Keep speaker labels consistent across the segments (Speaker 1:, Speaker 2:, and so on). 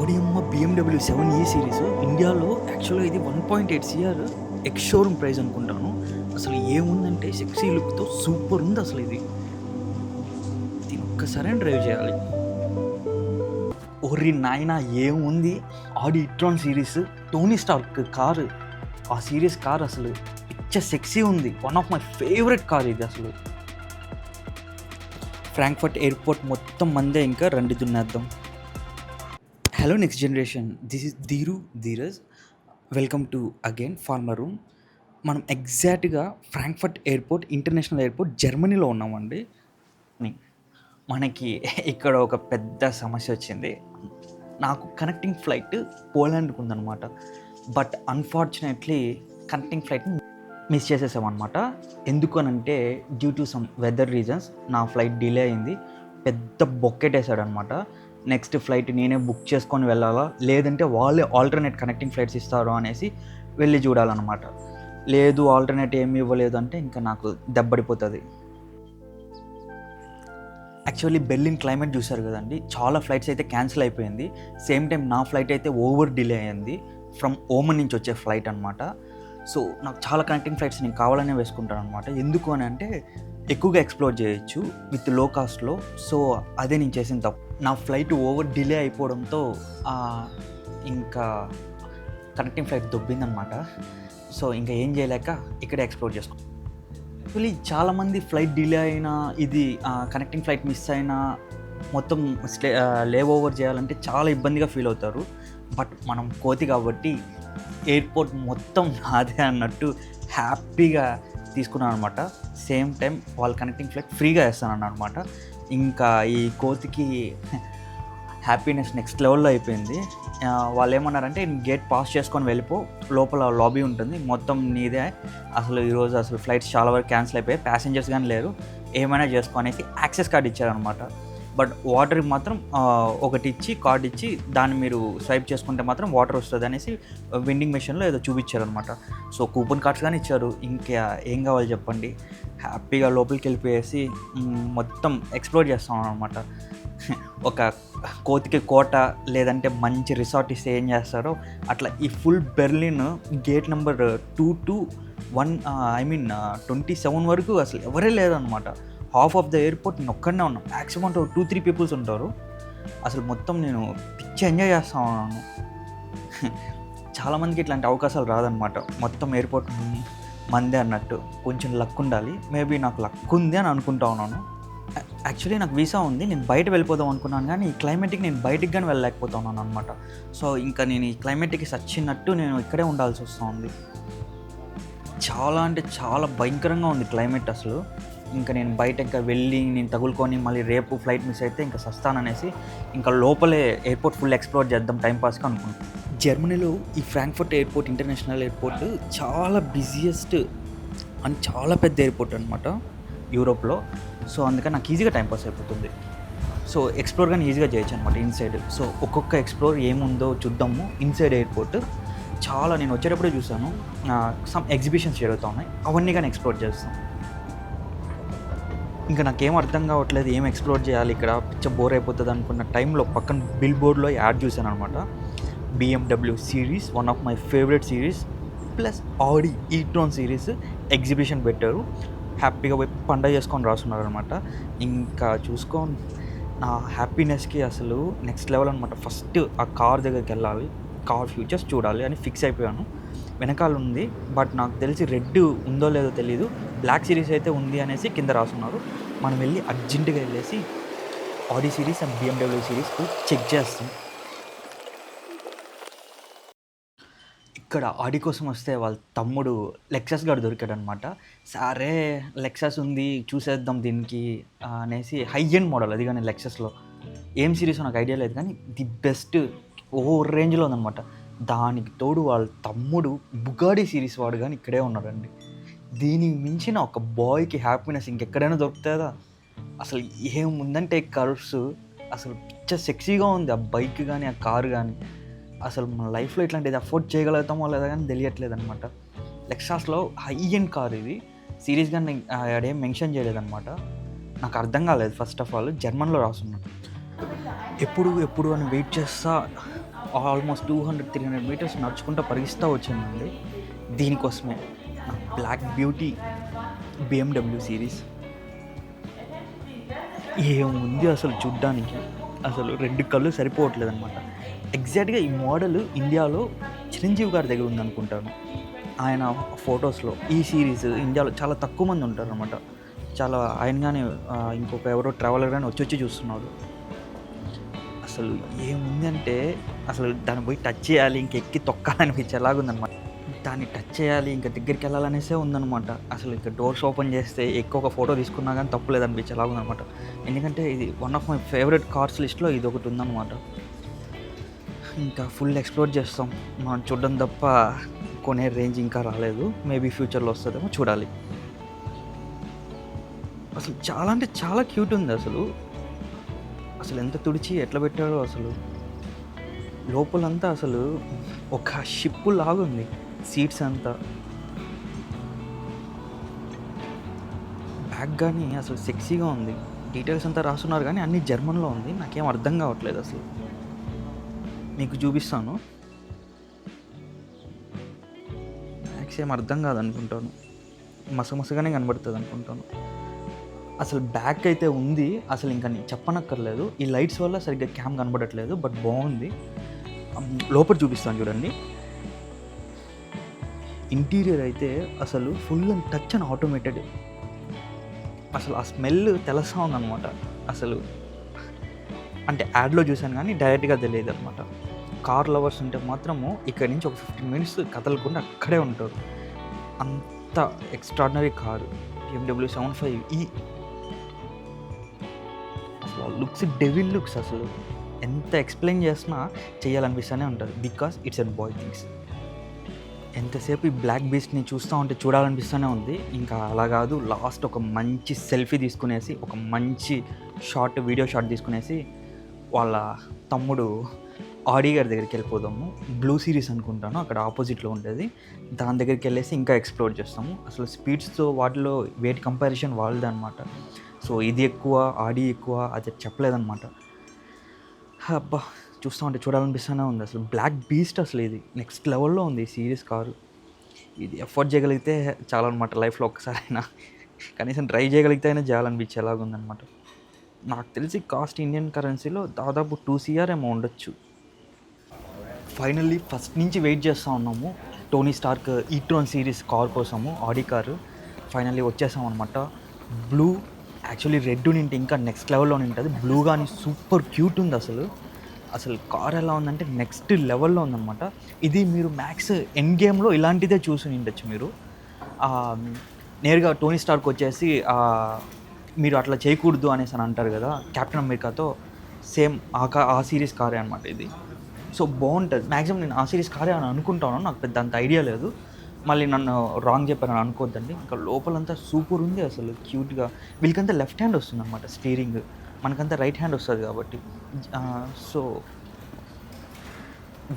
Speaker 1: ఓడియమ్మ BMW 7e series ఇండియాలో యాక్చువల్‌గా ఇది 1.8 సీఆర్ ఎక్స్ షోరూమ్ ప్రైస్ అనుకుంటాను. అసలు ఏముందంటే సెక్సీ లుక్‌తో సూపర్ ఉంది అసలు ఇది. దీన్ని ఒక్కసారైనా డ్రైవ్ చేయాలి. ఓరి నాయనా ఏముంది Audi e-tron series Tony Stark car. ఆ సిరీస్ కార్ అసలు పిచ్చ సెక్సీ ఉంది. One of my favourite car ఇది అసలు. ఫ్రాంక్ఫర్ట్ ఎయిర్‌పోర్ట్ మొత్తం మందే ఇంకా రండి దున్నేద్దాం. Hello next generation, this is Dheeraj. Welcome to again farmer room. మనం ఎగ్జాక్ట్గా ఫ్రాంక్ఫర్ట్ ఎయిర్పోర్ట్, ఇంటర్నేషనల్ ఎయిర్పోర్ట్, జర్మనీలో ఉన్నామండి. మనకి ఇక్కడ ఒక పెద్ద సమస్య వచ్చింది. నాకు కనెక్టింగ్ ఫ్లైట్ పోలాండ్కి ఉందన్నమాట. బట్ అన్ఫార్చునేట్లీ కనెక్టింగ్ ఫ్లైట్ని మిస్ చేసేసామన్నమాట. ఎందుకు అనంటే due to some weather reasons నా ఫ్లైట్ డిలే అయింది. పెద్ద బొక్కెటేసాడు అనమాట. నెక్స్ట్ ఫ్లైట్ నేనే బుక్ చేసుకొని వెళ్ళాలా, లేదంటే వాళ్ళే ఆల్టర్నేట్ కనెక్టింగ్ ఫ్లైట్స్ ఇస్తారు అనేసి వెళ్ళి చూడాలన్నమాట. లేదు ఆల్టర్నేట్ ఏమి ఇవ్వలేదు అంటే ఇంకా నాకు దెబ్బడిపోతుంది. యాక్చువల్లీ బెర్లిన్ క్లైమేట్ చూసారు కదండి, చాలా ఫ్లైట్స్ అయితే క్యాన్సిల్ అయిపోయింది. సేమ్ టైం నా ఫ్లైట్ అయితే ఓవర్ డిలే అయింది. ఫ్రమ్ ఓమన్ నుంచి వచ్చే ఫ్లైట్ అనమాట. సో నాకు చాలా కనెక్టింగ్ ఫ్లైట్స్ నేను కావాలనే వేసుకుంటాను అనమాట. ఎందుకు అని అంటే ఎక్కువగా ఎక్స్ప్లోర్ చేయొచ్చు విత్ లో కాస్ట్లో. సో అదే నేను చేసిన తప్పు. నా ఫ్లైట్ ఓవర్ డిలే అయిపోవడంతో ఇంకా కనెక్టింగ్ ఫ్లైట్ దొబ్బిందనమాట. సో ఇంకా ఏం చేయలేక ఇక్కడే ఎక్స్ప్లోర్ చేసుకున్నాను. యాక్చువల్లీ చాలామంది ఫ్లైట్ డిలే అయినా, ఇది కనెక్టింగ్ ఫ్లైట్ మిస్ అయినా మొత్తం లేవ్ ఓవర్ చేయాలంటే చాలా ఇబ్బందిగా ఫీల్ అవుతారు. బట్ మనం కోతి కాబట్టి ఎయిర్పోర్ట్ మొత్తం నాదే అన్నట్టు హ్యాపీగా తీసుకున్నాను అనమాట. సేమ్ టైం వాళ్ళు కనెక్టింగ్ ఫ్లైట్ ఫ్రీగా వేస్తానన్న అనమాట. ఇంకా ఈ కోతికి హ్యాపీనెస్ నెక్స్ట్ లెవెల్లో అయిపోయింది. వాళ్ళు ఏమన్నారంటే గేట్ పాస్ చేసుకొని వెళ్ళిపో, లోపల లాబీ ఉంటుంది, మొత్తం నీదే. అసలు ఈరోజు అసలు ఫ్లైట్స్ చాలా వరకు క్యాన్సిల్ అయిపోయాయి, ప్యాసింజర్స్ కానీ లేరు, ఏమైనా చేసుకో అనేసి యాక్సెస్ కార్డ్ ఇచ్చారనమాట. బట్ వాటర్కి మాత్రం ఒకటి ఇచ్చి కార్డ్ ఇచ్చి దాన్ని మీరు స్వైప్ చేసుకుంటే మాత్రం వాటర్ వస్తుంది అనేసి వెండింగ్ మెషిన్లో ఏదో చూపించారనమాట. సో కూపన్ కార్డ్స్ కానీ ఇచ్చారు. ఇంకా ఏం కావాలి చెప్పండి. హ్యాపీగా లోపలికి వెళ్ళిపోయేసి మొత్తం ఎక్స్ప్లోర్ చేస్తాం అనమాట. ఒక కోతికి కోట లేదంటే మంచి రిసార్ట్ ఇస్తే ఏం చేస్తారో అట్లా ఈ ఫుల్ బెర్లిన్ గేట్ నెంబర్ 221 27 వరకు అసలు ఎవరే లేదనమాట. హాఫ్ ఆఫ్ ద ఎయిర్పోర్ట్ నేను ఒక్కడనే ఉన్నాను. మ్యాక్సిమం 2-3 పీపుల్స్ ఉంటారు. అసలు మొత్తం నేను పిచ్చి ఎంజాయ్ చేస్తా ఉన్నాను. చాలామందికి ఇట్లాంటి అవకాశాలు రాదనమాట. మొత్తం ఎయిర్పోర్ట్ మందే అన్నట్టు కొంచెం లక్ ఉండాలి. మేబీ నాకు లక్ ఉంది అని అనుకుంటా ఉన్నాను. యాక్చువల్లీ నాకు వీసా ఉంది, నేను బయట వెళ్ళిపోదాం అనుకున్నాను, కానీ ఈ క్లైమేట్కి నేను బయటికి కానీ వెళ్ళలేకపోతా ఉన్నాను అనమాట. సో ఇంకా నేను ఈ క్లైమేట్కి సచ్చినట్టు నేను ఇక్కడే ఉండాల్సి వస్తూ ఉంది. చాలా అంటే చాలా భయంకరంగా ఉంది క్లైమేట్ అసలు. ఇంకా నేను బయట ఇంకా వెళ్ళి నేను తగులుకొని మళ్ళీ రేపు ఫ్లైట్ మిస్ అయితే ఇంకా సస్తాననేసి ఇంకా లోపలే ఎయిర్పోర్ట్ ఫుల్ ఎక్స్ప్లోర్ చేద్దాం టైంపాస్గా అనుకుంటున్నాను. జర్మనీలో ఈ ఫ్రాంక్ఫర్ట్ ఎయిర్పోర్ట్, ఇంటర్నేషనల్ ఎయిర్పోర్ట్ చాలా బిజియెస్ట్ అండ్ చాలా పెద్ద ఎయిర్పోర్ట్ అనమాట యూరోప్లో. సో అందుకని నాకు ఈజీగా టైంపాస్ అయిపోతుంది. సో ఎక్స్ప్లోర్ కానీ ఈజీగా చేయొచ్చు అనమాట ఇన్సైడ్. సో ఒక్కొక్క ఎక్స్ప్లోర్ ఏముందో చూద్దాము. ఇన్సైడ్ ఎయిర్పోర్ట్ చాలా నేను వచ్చేటప్పుడే చూసాను, సమ్ ఎగ్జిబిషన్స్ జరుగుతూ ఉన్నాయి, అవన్నీ కానీ ఎక్స్ప్లోర్ చేస్తాం. ఇంకా నాకేం అర్థం కావట్లేదు, ఏం ఎక్స్ప్లోర్ చేయాలి ఇక్కడ, పిచ్చ బోర్ అయిపోతుంది అనుకున్న టైంలో పక్కన బిల్ బోర్డ్లో యాడ్ చూశాను అనమాట. BMW series, one of my favourite series, plus Audi e-tron series exhibition పెట్టారు. హ్యాపీగా పోయి పండగ చేసుకొని రాస్తున్నారు అనమాట. ఇంకా చూసుకోండి, నా హ్యాపీనెస్కి అసలు నెక్స్ట్ లెవెల్ అనమాట. ఫస్ట్ ఆ కార్ దగ్గరికి వెళ్ళాలి, కార్ ఫ్యూచర్స్ చూడాలి అని ఫిక్స్ అయిపోయాను. వెనకాల ఉంది, బట్ నాకు తెలిసి రెడ్ ఉందో లేదో తెలీదు, బ్లాక్ సిరీస్ అయితే ఉంది అనేసి కింద రాస్తున్నారు. మనం వెళ్ళి అర్జెంటుగా వెళ్ళేసి Audi series and BMW series check చేస్తాం. ఇక్కడ ఆడి కోసం వస్తే వాళ్ళ తమ్ముడు లెక్సస్ గాడు దొరికాడు అనమాట. సరే లెక్సస్ ఉంది చూసేద్దాం దీనికి అనేసి, హై ఎండ్ మోడల్ అది కానీ లెక్సస్లో ఏం సిరీస్ నాకు ఐడియా లేదు, కానీ ది బెస్ట్ ఓ రేంజ్లో ఉందన్నమాట. దానికి తోడు వాళ్ళ తమ్ముడు బుగాడి సిరీస్ వాడు కానీ ఇక్కడే ఉన్నాడండి. దీనికి మించిన ఒక బాయ్కి హ్యాపీనెస్ ఇంకెక్కడైనా దొరుకుతుందా? అసలు ఏముందంటే కర్వ్స్ అసలు పిచ్చ సెక్సీగా ఉంది. ఆ బైక్ కానీ ఆ కారు కానీ అసలు మన లైఫ్లో ఇట్లాంటిది అఫోర్డ్ చేయగలుగుతామో లేదా కానీ తెలియట్లేదు అనమాట. లెక్సాస్లో హై ఎండ్ కార్ ఇది. సిరీస్గా అదేం మెన్షన్ చేయలేదన్నమాట. నాకు అర్థం కాలేదు. ఫస్ట్ ఆఫ్ ఆల్ జర్మన్లో రాస్తున్నాను. ఎప్పుడు అని వెయిట్ చేస్తా ఆల్మోస్ట్ 200-300 మీటర్స్ నడుచుకుంటూ పరిగిస్తూ వచ్చిందండి. దీనికోసమే బ్లాక్ బ్యూటీ BMW సిరీస్ ఏముంది అసలు చూడ్డానికి, అసలు 2 కళ్ళు సరిపోవట్లేదు అనమాట. ఎగ్జాక్ట్గా ఈ మోడల్ ఇండియాలో చిరంజీవి గారి దగ్గర ఉందనుకుంటాను. ఆయన ఫొటోస్లో ఈ సిరీస్ ఇండియాలో చాలా తక్కువ మంది ఉంటారు అనమాట. చాలా ఆయన కానీ ఇంకొక ఎవరో ట్రావెలర్ కానీ వచ్చి చూస్తున్నారు. అసలు ఏముంది అంటే అసలు దాన్ని పోయి టచ్ చేయాలి, ఇంకెక్కి తొక్కాలనిపించి ఎలాగుందనమాట. దాన్ని టచ్ చేయాలి, ఇంకా దగ్గరికి వెళ్ళాలనేసే ఉందనమాట. అసలు ఇంకా డోర్స్ ఓపెన్ చేస్తే ఎక్కువ ఒక ఫోటో తీసుకున్నా కానీ తప్పులేదనిపించి ఎలాగుందనమాట. ఎందుకంటే ఇది one of my favourite cars లిస్ట్లో ఇది ఒకటి ఉందన్నమాట. ఇంకా ఫుల్ ఎక్స్ప్లోర్ చేస్తాం. మనం చూడడం తప్ప కొనే రేంజ్ ఇంకా రాలేదు. మేబీ ఫ్యూచర్లో వస్తుందేమో చూడాలి. అసలు చాలా అంటే చాలా క్యూట్ ఉంది. అసలు ఎంత తుడిచి ఎట్లా పెట్టాడో అసలు. లోపలంతా అసలు ఒక షిప్ లాగుంది. సీట్స్ అంతా, బ్యాగ్ కానీ అసలు సెక్సీగా ఉంది. డీటెయిల్స్ అంతా రాస్తున్నారు కానీ అన్నీ జర్మన్లో ఉంది. నాకేం అర్థం కావట్లేదు అసలు. మీకు చూపిస్తాను. మ్యాక్స్ ఏం అర్థం కాదనుకుంటాను, మసమసగానే కనబడుతుంది అనుకుంటాను. అసలు బ్యాక్ అయితే ఉంది. అసలు ఇంకా నేను చెప్పనక్కర్లేదు. ఈ లైట్స్ వల్ల సరిగ్గా క్యామ్ కనబడట్లేదు, బట్ బాగుంది. లోపల చూపిస్తాను చూడండి. ఇంటీరియర్ అయితే అసలు full and touch and automated. అసలు ఆ స్మెల్ తెలుస్తూ ఉందన్నమాట. అసలు అంటే యాడ్లో చూశాను కానీ డైరెక్ట్గా తెలియదు అనమాట. కార్ లవర్స్ ఉంటే మాత్రము ఇక్కడి నుంచి ఒక 15 మినిట్స్ కదలకుండా అక్కడే ఉంటారు. అంత ఎక్స్ట్రాడినరీ కారు BMW 75E. అసలు లుక్స్ డెవిల్ లుక్స్. అసలు ఎంత ఎక్స్ప్లెయిన్ చేసినా చేయాలనిపిస్తూనే ఉంటుంది, because it's and boy things. ఎంతసేపు ఈ బ్లాక్ బీస్ట్ని చూస్తూ ఉంటే చూడాలనిపిస్తూనే ఉంది. ఇంకా అలా కాదు, లాస్ట్ ఒక మంచి సెల్ఫీ తీసుకునేసి, ఒక మంచి వీడియో షాట్ తీసుకునేసి వాళ్ళ తమ్ముడు ఆడి గారి దగ్గరికి వెళ్ళిపోదాము. బ్లూ సిరీస్ అనుకుంటాను, అక్కడ ఆపోజిట్లో ఉండేది. దాని దగ్గరికి వెళ్ళేసి ఇంకా ఎక్స్ప్లోర్ చేస్తాము. అసలు స్పీడ్స్తో వాటిలో వెయిట్ కంపారిజన్ వాళ్ళది అనమాట. సో ఇది ఎక్కువ, ఆడి ఎక్కువ, అది చెప్పలేదన్నమాట. అబ్బా, చూస్తూ ఉంటే చూడాలనిపిస్తూనే ఉంది. అసలు బ్లాక్ బీస్ట్ అసలు ఇది నెక్స్ట్ లెవెల్లో ఉంది ఈ సిరీస్ కారు. ఇది ఎఫర్ట్ చేయగలిగితే చాలన్నమాట. లైఫ్లో ఒక్కసారైనా కనీసం ట్రై చేయగలిగితే అయినా చేయాలనిపించేలాగుందనమాట. నాకు తెలిసి కాస్ట్ ఇండియన్ కరెన్సీలో దాదాపు 2 CR ఏమో ఉండొచ్చు. ఫైనల్లీ ఫస్ట్ నుంచి వెయిట్ చేస్తూ ఉన్నాము Tony Stark etron series car కోసము. ఆడి కారు ఫైనల్లీ వచ్చేసాం అనమాట. బ్లూ, యాక్చువల్లీ రెడ్ నింటే ఇంకా నెక్స్ట్ లెవెల్లో ఉంటుంది. బ్లూ కానీ సూపర్ క్యూట్ ఉంది. అసలు కార్ ఎలా ఉందంటే నెక్స్ట్ లెవెల్లో ఉందన్నమాట. ఇది మీరు మ్యాక్స్ ఎండ్ గేమ్లో ఇలాంటిదే చూసి ఉండొచ్చు మీరు. నేరుగా టోనీ స్టార్క్ వచ్చేసి మీరు అట్లా చేయకూడదు అనేసి అని అంటారు కదా కెప్టెన్ అమెరికాతో, సేమ్ ఆ సిరీస్ కారే అనమాట ఇది. సో బాగుంటుంది. మ్యాక్సిమం నేను ఆ సిరీస్ కారే అని అనుకుంటాను, నాకు పెద్ద అంత ఐడియా లేదు. మళ్ళీ నన్ను రాంగ్ చెప్పారని అనుకోవద్దండి. ఇంకా లోపలంతా సూపర్ ఉంది అసలు, క్యూట్గా. వీళ్ళకంతా లెఫ్ట్ హ్యాండ్ వస్తుంది అనమాట స్టీరింగ్, మనకంతా రైట్ హ్యాండ్ వస్తుంది కాబట్టి. సో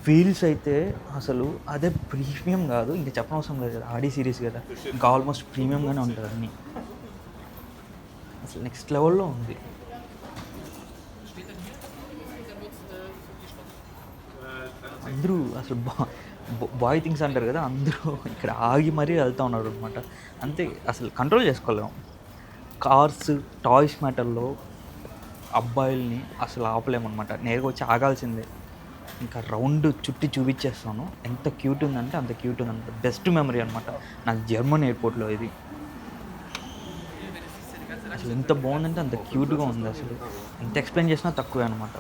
Speaker 1: వీల్స్ అయితే అసలు అదే ప్రీమియం కాదు, ఇంకా చెప్పనవసరం లేదు కదా, ఆడి సిరీస్ కదా, ఇంకా ఆల్మోస్ట్ ప్రీమియంగానే ఉంటుంది అన్నీ. అసలు నెక్స్ట్ లెవెల్లో ఉంది. అందరూ అసలు బాయ్ థింగ్స్ అంటారు కదా, అందరూ ఇక్కడ ఆగి మరీ వెళ్తూ ఉన్నారు అనమాట. అంతే, అసలు కంట్రోల్ చేసుకోలేము. కార్స్, టాయ్స్ మ్యాటర్లో అబ్బాయిల్ని అసలు ఆపలేమన్నమాట. నేరుగా వచ్చి ఆగాల్సిందే. ఇంకా రౌండ్ చుట్టి చూపించేస్తాను. ఎంత క్యూట్ ఉందంటే అంత క్యూట్ ఉందన్నమాట. బెస్ట్ మెమరీ అనమాట నాకు జర్మన్ ఎయిర్పోర్ట్లో ఇది. అసలు ఎంత బాగుందంటే అంత క్యూట్గా ఉంది. అసలు ఎంత ఎక్స్ప్లెయిన్ చేసినా తక్కువే అనమాట.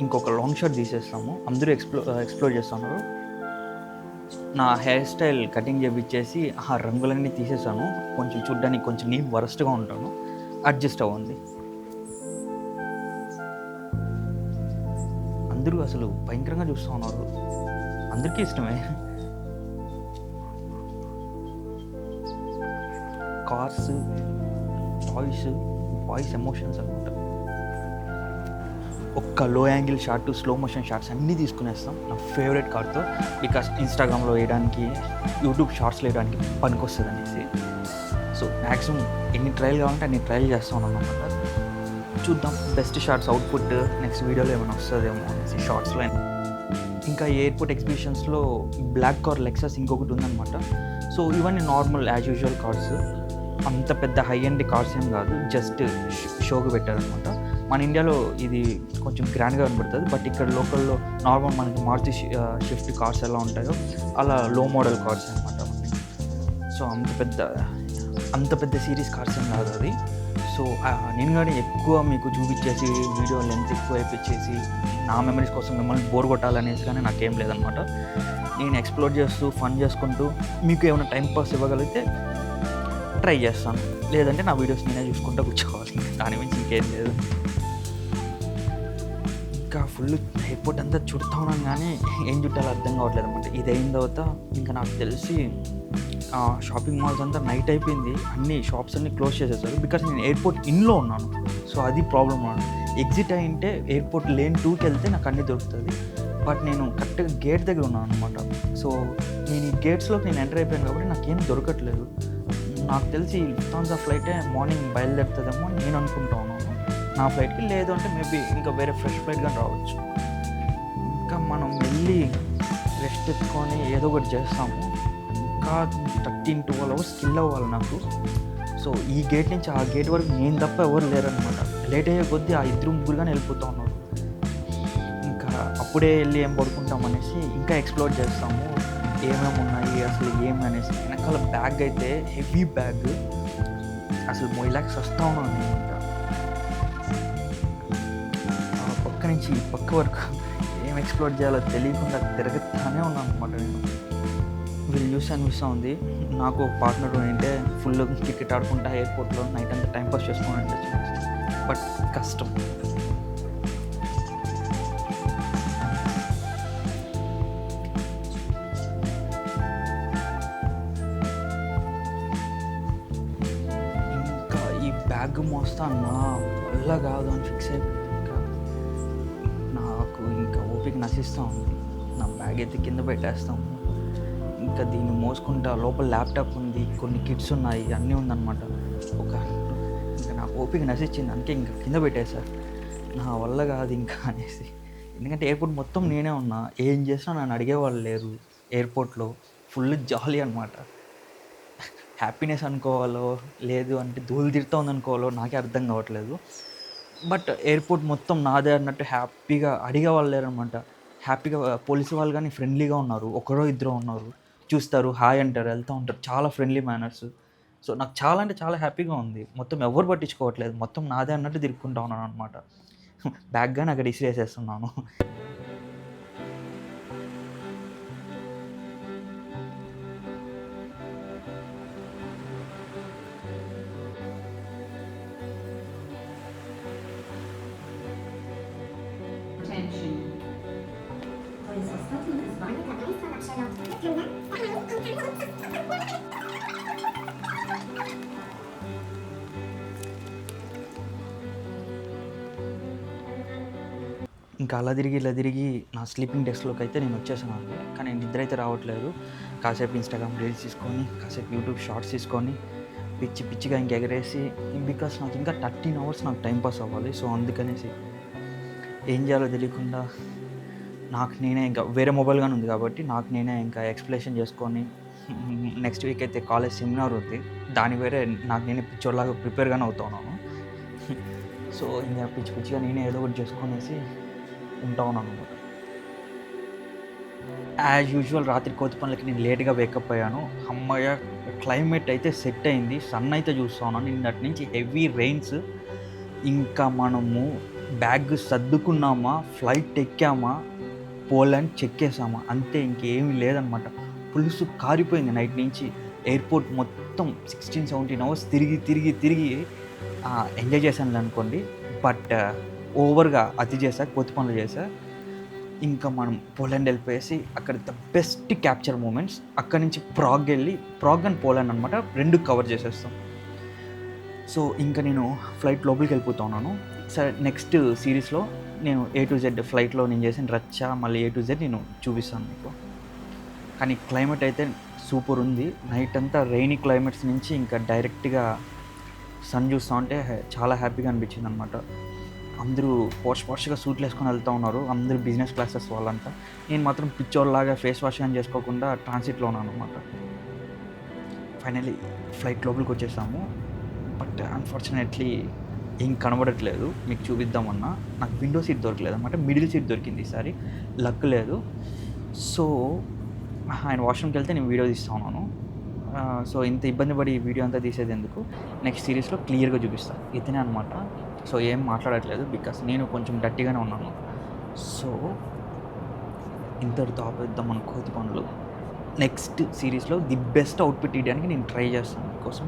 Speaker 1: ఇంకొక లాంగ్ షాట్ తీసేస్తాము. అందరూ ఎక్స్ప్లోర్ చేస్తున్నారు. నా హెయిర్ స్టైల్ కటింగ్ చేపించేసి ఆ రంగులన్నీ తీసేసాను. కొంచెం చూడ్డానికి కొంచెం నేను వరస్ట్గా ఉంటాను, అడ్జస్ట్ అవ్వండి. అందరూ అసలు భయంకరంగా చూస్తూ ఉన్నారు. అందరికీ ఇష్టమే కార్స్, టాయ్స్, వాయిస్, ఎమోషన్స్ అనమాట. ఒక్క low angle shot, slow motion shots అన్నీ తీసుకునేస్తాం నా ఫేవరెట్ కార్తో. బికాస్ ఇన్స్టాగ్రామ్లో వేయడానికి, యూట్యూబ్ షార్ట్స్లో వేయడానికి పనికొస్తుంది అనేసి. సో మ్యాక్సిమం ఎన్ని ట్రయల్ కావాలంటే అన్ని ట్రయల్ చేస్తాను అనమాట. చూద్దాం బెస్ట్ షార్ట్స్ అవుట్పుట్ నెక్స్ట్ వీడియోలో ఏమైనా వస్తుందేమో అనేసి షార్ట్స్లో. ఇంకా ఎయిర్పోర్ట్ ఎగ్జిబిషన్స్లో బ్లాక్ కార్ లెక్సస్ ఇంకొకటి ఉందన్నమాట. సో ఇవన్నీ నార్మల్ యాజ్ యూజువల్ కార్స్, అంత పెద్ద హై ఎండ్ కార్స్ ఏం కాదు, జస్ట్ షోకి పెట్టారనమాట. మన ఇండియాలో ఇది కొంచెం గ్రాండ్గా కనబడుతుంది, బట్ ఇక్కడ లోకల్లో నార్మల్ మనకి మారుతి షిఫ్ట్ కార్స్ ఎలా ఉంటాయో అలా లో మోడల్ కార్స్ అనమాట అవన్నీ. సో అంత పెద్ద సిరీస్ కార్స్ ఏం కాదు అది. సో నేను కానీ ఎక్కువ మీకు చూపించేసి వీడియో లెంత్ ఎక్కువ అయిపించేసి నా మెమరీస్ కోసం మిమ్మల్ని బోర్ కొట్టాలనేసి కానీ నాకేం లేదనమాట. నేను ఎక్స్ప్లోర్ చేస్తూ ఫన్ చేసుకుంటూ మీకు ఏమైనా టైం పాస్ ఇవ్వగలిగితే ట్రై చేస్తాను, లేదంటే నా వీడియోస్ నేనే చూసుకుంటూ కూర్చోవాలి, దాని మించి ఇంకేం లేదు. ఇంకా ఫుల్ ఎయిర్పోర్ట్ అంతా చుడతా ఉన్నాను కానీ ఏం చుట్టాలో అర్థం కావట్లేదు అనమాట. ఇది అయిన తర్వాత ఇంకా నాకు తెలిసి షాపింగ్ మాల్స్ అంతా నైట్ అయిపోయింది, అన్ని షాప్స్ అన్నీ క్లోజ్ చేసేసారు. బికాస్ నేను ఎయిర్పోర్ట్ ఇన్లో ఉన్నాను, సో అది ప్రాబ్లం అన్నాను. ఎగ్జిట్ అయింటే ఎయిర్పోర్ట్ లేన్ 2కి వెళ్తే నాకు అన్నీ దొరుకుతుంది, బట్ నేను కరెక్ట్గా గేట్ దగ్గర ఉన్నాను అనమాట. సో నేను ఈ గేట్స్లోకి నేను ఎంటర్ అయిపోయాను కాబట్టి నాకేం దొరకట్లేదు. నాకు తెలిసి లుఫ్తాన్సా ఫ్లైటే మార్నింగ్ బయలుదేరుతుందేమో అని నేను అనుకుంటా ఉన్నాను నా ఫ్లైట్కి, లేదు అంటే మేబీ ఇంకా వేరే ఫ్రెష్ ఫ్లైట్ కానీ రావచ్చు. ఇంకా మనం వెళ్ళి రెస్ట్ ఎత్తుకొని ఏదో ఒకటి చేస్తాము. ఇంకా 13-12 అవర్స్ కిల్ అవ్వాలి నాకు. సో ఈ గేట్ నుంచి ఆ గేట్ వరకు నేను తప్ప ఎవరు లేరనమాట. లేట్ అయ్యే కొద్దీ ఆ 2-3 కానీ వెళ్ళిపోతూ ఉన్నారు. ఇంకా అప్పుడే వెళ్ళి ఏం పడుకుంటాం అనేసి ఇంకా ఎక్స్ప్లోర్ చేస్తాము, ఏమేమి ఉన్నాయి అసలు ఏమి అనేసి. వెనకాల బ్యాగ్ అయితే హెవీ బ్యాగ్, అసలు మొయిలాక్స్ వస్తూ ఉన్నాను నేను. ఇంకా పక్క నుంచి ఈ పక్క వరకు ఏం ఎక్స్ప్లోర్ చేయాలో తెలియకుండా తిరుగుతానే ఉన్నాను అనమాట నేను. వీళ్ళు చూసి అనిపిస్తూ ఉంది నాకు ఒక పార్ట్నర్ ఉంటే ఫుల్ క్రికెట్ ఆడుకుంటా ఎయిర్పోర్ట్లో నైట్ అంతా టైంపాస్ చేసుకుని ఉండొచ్చు, బట్ కష్టం. ఇంకా ఈ బ్యాగ్ మోస్తా నా వల్ల కాదు అని ఫిక్స్ అయిపోయి నాకు ఇంకా ఓపిక నశిస్తూ ఉంది. నా బ్యాగ్ అయితే కింద పెట్టేస్తాము, ఇంకా దీన్ని మోసుకుంటా. లోపల ల్యాప్టాప్ ఉంది, కొన్ని కిట్స్ ఉన్నాయి, అన్నీ ఉందన్నమాట. ఇంకా నాకు ఓపిక నశించింది, అందుకే ఇంకా కింద పెట్టేశారు. నా వల్ల కాదు ఇంకా అనేసి. ఎందుకంటే ఎయిర్పోర్ట్ మొత్తం నేనే ఉన్నా, ఏం చేసినా నన్ను అడిగేవాళ్ళు లేరు. ఎయిర్పోర్ట్లో ఫుల్ జాలీ అనమాట. హ్యాపీనెస్ అనుకోవాలో లేదు అంటే ధూళి తిరుగుతూ ఉంది అనుకోవాలో నాకే అర్థం కావట్లేదు. బట్ ఎయిర్పోర్ట్ మొత్తం నాదే అన్నట్టు హ్యాపీగా అడిగేవాళ్ళు లేరనమాట. హ్యాపీగా పోలీసు వాళ్ళు కానీ ఫ్రెండ్లీగా ఉన్నారు, ఒకరో ఇద్దరు ఉన్నారు, చూస్తారు, హాయ్ అంటారు, వెళ్తూ ఉంటారు, చాలా ఫ్రెండ్లీ మేనర్స్. సో నాకు చాలా అంటే చాలా హ్యాపీగా ఉంది. మొత్తం ఎవరు పట్టించుకోవట్లేదు, మొత్తం నాదే అన్నట్టు తిరుక్కుంటా ఉన్నాను అనమాట. బ్యాగ్ కానీ అక్కడ ఇసిరేసేస్తున్నాను. ఇంకా అలా తిరిగి నా స్లీపింగ్ డెస్క్లోకి అయితే నేను వచ్చేసాను అండి. కానీ నిద్ర అయితే రావట్లేదు. కాసేపు ఇన్స్టాగ్రామ్ రీల్స్ తీసుకొని, కాసేపు యూట్యూబ్ షార్ట్స్ తీసుకొని పిచ్చిగా ఇంక ఎగరేసి, బికాస్ నాకు ఇంకా 13 అవర్స్ నాకు టైంపాస్ అవ్వాలి. సో అందుకనేసి ఏం చేయాలో తెలియకుండా నాకు నేనే ఇంకా వేరే మొబైల్ కానీ ఉంది కాబట్టి నాకు నేనే ఇంకా ఎక్స్ప్లెనేషన్ చేసుకొని, నెక్స్ట్ వీక్ అయితే కాలేజ్ సెమినార్ ఉంది, దాని వేరే నాకు నేనే పిచ్చోడ్లాగా ప్రిపేర్గానే అవుతా ఉన్నాను. సో ఇంకా పిచ్చిగా నేనే ఏదో ఒకటి చేసుకొనేసి ఉంటా ఉన్నాను అనమాట. యాజ్ యూజువల్ రాత్రి కోతి పనులకి నేను లేట్గా వేకప్ అయ్యాను. అమ్మయ్య క్లైమేట్ అయితే సెట్ అయింది, సన్ అయితే చూస్తూ ఉన్నాను. నిన్నటి నుంచి హెవీ రెయిన్స్. ఇంకా మనము బ్యాగ్ సర్దుకున్నామా, ఫ్లైట్ ఎక్కామా, పోలాండ్ చెక్ చేసామా, అంతే, ఇంకేమీ లేదనమాట. పులుసు కారిపోయింది నైట్ నుంచి. ఎయిర్పోర్ట్ మొత్తం 16-17 అవర్స్ తిరిగి ఎంజాయ్ చేశాను అనుకోండి, బట్ ఓవర్గా అతి చేశా, కోతి పనులు చేశా. ఇంకా మనం పోలాండ్ వెళ్ళిపోయేసి అక్కడ ద బెస్ట్ క్యాప్చర్ మూమెంట్స్. అక్కడి నుంచి ప్రాగ్ అండ్ పోలాండ్ అనమాట, 2 కవర్ చేసేస్తాం. సో ఇంకా నేను ఫ్లైట్ లోపలికి వెళ్ళిపోతా ఉన్నాను. సరే, నెక్స్ట్ సిరీస్లో నేను A to Z ఫ్లైట్లో నేను చేసిన రచ్చ, మళ్ళీ A to Z నేను చూపిస్తాను మీకు. కానీ క్లైమేట్ అయితే సూపర్ ఉంది. నైట్ అంతా రెయినీ క్లైమేట్స్ నుంచి ఇంకా డైరెక్ట్గా సన్ చూస్తూ ఉంటే చాలా హ్యాపీగా అనిపించింది అనమాట. అందరూ పాష్గా సూట్లు వేసుకొని వెళ్తూ ఉన్నారు, అందరూ బిజినెస్ క్లాసెస్ వాళ్ళంతా. నేను మాత్రం పిచ్చోళ్ళలాగా ఫేస్ వాష్ అని చేసుకోకుండా ట్రాన్సిట్లో ఉన్నాను అనమాట. ఫైనల్లీ ఫ్లైట్ లోపలికి వచ్చేసాము. బట్ అన్ఫార్చునేట్లీ ఏం కనబడట్లేదు, మీకు చూపిద్దామన్నా. నాకు విండో సీట్ దొరకలేదు అనమాట, మిడిల్ సీట్ దొరికింది ఈసారి. లక్ లేదు. సో ఆయన వాష్రూమ్కి వెళ్తే నేను వీడియో తీస్తూ ఉన్నాను. సో ఇంత ఇబ్బంది పడి వీడియో అంతా తీసేది ఎందుకు, నెక్స్ట్ సిరీస్లో క్లియర్గా చూపిస్తాను. ఇతనే అనమాట. సో ఏం మాట్లాడట్లేదు బికాస్ నేను కొంచెం గట్టిగానే ఉన్నాను. సో ఇంతటితో ఆపేద్దాం మన కోతి పనులు. నెక్స్ట్ సిరీస్లో ది బెస్ట్ అవుట్ఫిట్ ఇవ్వడానికి నేను ట్రై చేస్తాను కోసం.